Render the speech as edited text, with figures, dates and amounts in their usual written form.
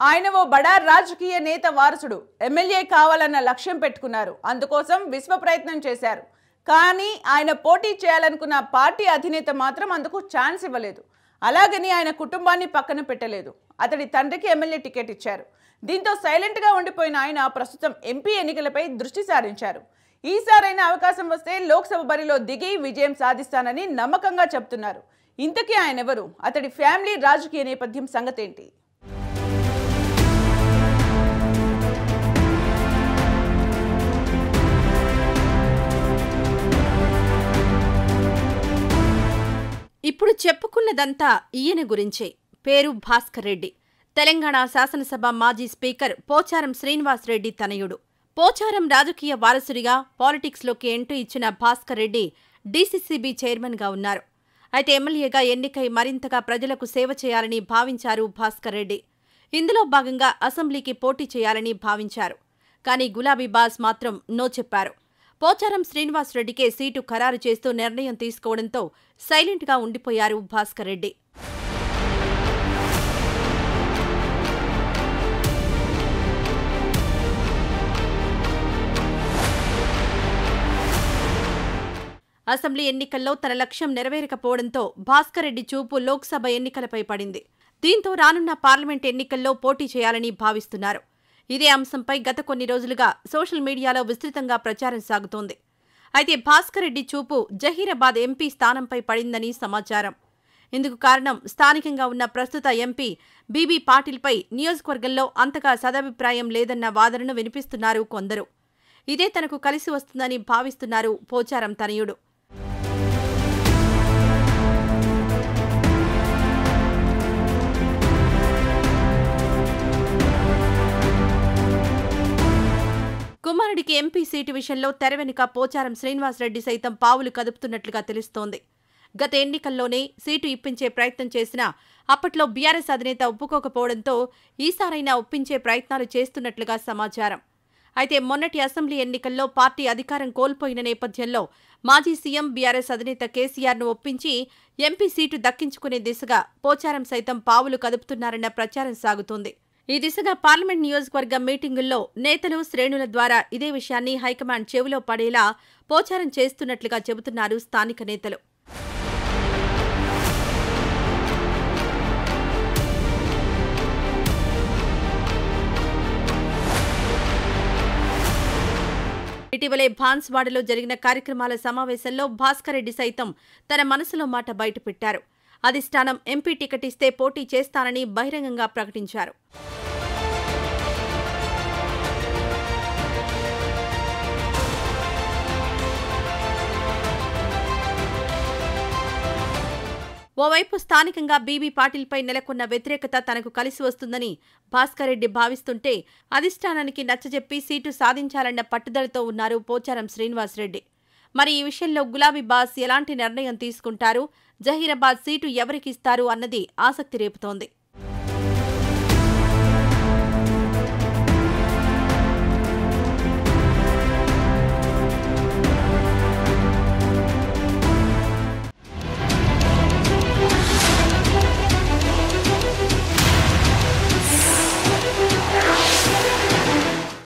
ఆయన ఓ బడా రాజకీయ నేత వారసుడు ఎమ్మెల్యే కావాలన్న లక్ష్యం పెట్టుకున్నారు. అందుకోసం విశ్వ ప్రయత్నం చేశారు. కానీ ఆయన పోటీ చేయాలనుకున్న పార్టీ అధినేత మాత్రం అందుకు ఛాన్స్ ఇవ్వలేదు. అలాగని ఆయన కుటుంబాన్ని పక్కన పెట్టలేదు. అతడి తండ్రికి ఎమ్మెల్యే టికెట్ ఇచ్చారు. దీంతో సైలెంట్గా ఉండిపోయిన ఆయన ప్రస్తుతం ఎంపీ ఎన్నికలపై దృష్టి సారించారు. ఈసారైనా అవకాశం వస్తే లోక్సభ బరిలో దిగి విజయం సాధిస్తానని నమ్మకంగా చెప్తున్నారు. ఇంతకీ ఆయన ఎవరు? అతడి ఫ్యామిలీ రాజకీయ నేపథ్యం సంగతేంటి? ఇప్పుడు చెప్పుకున్నదంతా ఈయన గురించే. పేరు భాస్కర్ రెడ్డి. తెలంగాణ శాసనసభ మాజీ స్పీకర్ పోచారం శ్రీనివాస్ రెడ్డి తనయుడు. పోచారం రాజకీయ వారసుడిగా పాలిటిక్స్లోకి ఎంట్రీ ఇచ్చిన భాస్కర్ రెడ్డి డీసీసీబీ చైర్మన్గా ఉన్నారు. అయితే ఎమ్మెల్యేగా ఎన్నికై మరింతగా ప్రజలకు సేవ చేయాలని భావించారు భాస్కర్ రెడ్డి. ఇందులో భాగంగా అసెంబ్లీకి పోటీ చేయాలని భావించారు. కానీ గులాబీ బాస్ మాత్రం నో చెప్పారు. పోచారం శ్రీనివాస్ రెడ్డికే సీటు ఖరారు చేస్తూ నిర్ణయం తీసుకోవడంతో సైలెంట్గా ఉండిపోయారు భాస్కర్ రెడ్డి. అసెంబ్లీ ఎన్నికల్లో తన లక్ష్యం నెరవేరకపోవడంతో భాస్కర్ రెడ్డి చూపు లోక్సభ ఎన్నికలపై పడింది. దీంతో రానున్న పార్లమెంట్ ఎన్నికల్లో పోటీ చేయాలని భావిస్తున్నారు. ఇదే అంశంపై గత కొన్ని రోజులుగా సోషల్ మీడియాలో విస్తృతంగా ప్రచారం సాగుతోంది. అయితే భాస్కర్ రెడ్డి చూపు జహీరాబాద్ ఎంపీ స్థానంపై పడిందని సమాచారం. ఇందుకు కారణం స్థానికంగా ఉన్న ప్రస్తుత ఎంపీ బీబీ పాటిల్పై నియోజకవర్గంలో అంతగా సదభిప్రాయం లేదన్న వాదనను వినిపిస్తున్నారు కొందరు. ఇదే తనకు కలిసి వస్తుందని భావిస్తున్నారు పోచారం తనయుడు. కుమారుడికి ఎంపీ సీటు విషయంలో తెర వెనుక పోచారం శ్రీనివాసరెడ్డి సైతం పావులు కదుపుతున్నట్లుగా తెలుస్తోంది. గత ఎన్నికల్లోనే సీటు ఇప్పించే ప్రయత్నం చేసినా అప్పట్లో బీఆర్ఎస్ అధినేత ఒప్పుకోకపోవడంతో ఈసారైనా ఒప్పించే ప్రయత్నాలు చేస్తున్నట్లుగా సమాచారం. అయితే మొన్నటి అసెంబ్లీ ఎన్నికల్లో పార్టీ అధికారం కోల్పోయిన నేపథ్యంలో మాజీ సీఎం బీఆర్ఎస్ అధినేత కేసీఆర్ను ఒప్పించి ఎంపీ సీటు దక్కించుకునే దిశగా పోచారం సైతం పావులు కదుపుతున్నారన్న ప్రచారం సాగుతోంది. ఈ దిశగా పార్లమెంట్ నియోజకవర్గ మీటింగుల్లో నేతలు శ్రేణుల ద్వారా ఇదే విషయాన్ని హైకమాండ్ చెవిలో పడేలా పోచారం చేస్తున్నట్లుగా చెబుతున్నారు స్థానిక నేతలు. ఇటీవలే బాన్స్వాడలో జరిగిన కార్యక్రమాల సమావేశంలో భాస్కర్ రెడ్డి సైతం తన మనసులో మాట బయటపెట్టారు. అధిష్టానం ఎంపీ టికెట్ ఇస్తే పోటీ చేస్తానని బహిరంగంగా ప్రకటించారు. ఓవైపు స్థానికంగా బీబీ పాటిల్పై నెలకొన్న వ్యతిరేకత తనకు కలిసి వస్తుందని భాస్కర్ రెడ్డి భావిస్తుంటే అధిష్టానానికి నచ్చజెప్పి సీటు సాధించాలన్న పట్టుదలతో ఉన్నారు పోచారం శ్రీనివాస్ రెడ్డి. మరి ఈ విషయంలో గులాబీ బాస్ ఎలాంటి నిర్ణయం తీసుకుంటారు, జహీరాబాద్ సీటు ఎవరికిస్తారు అన్నది ఆసక్తి రేపుతోంది.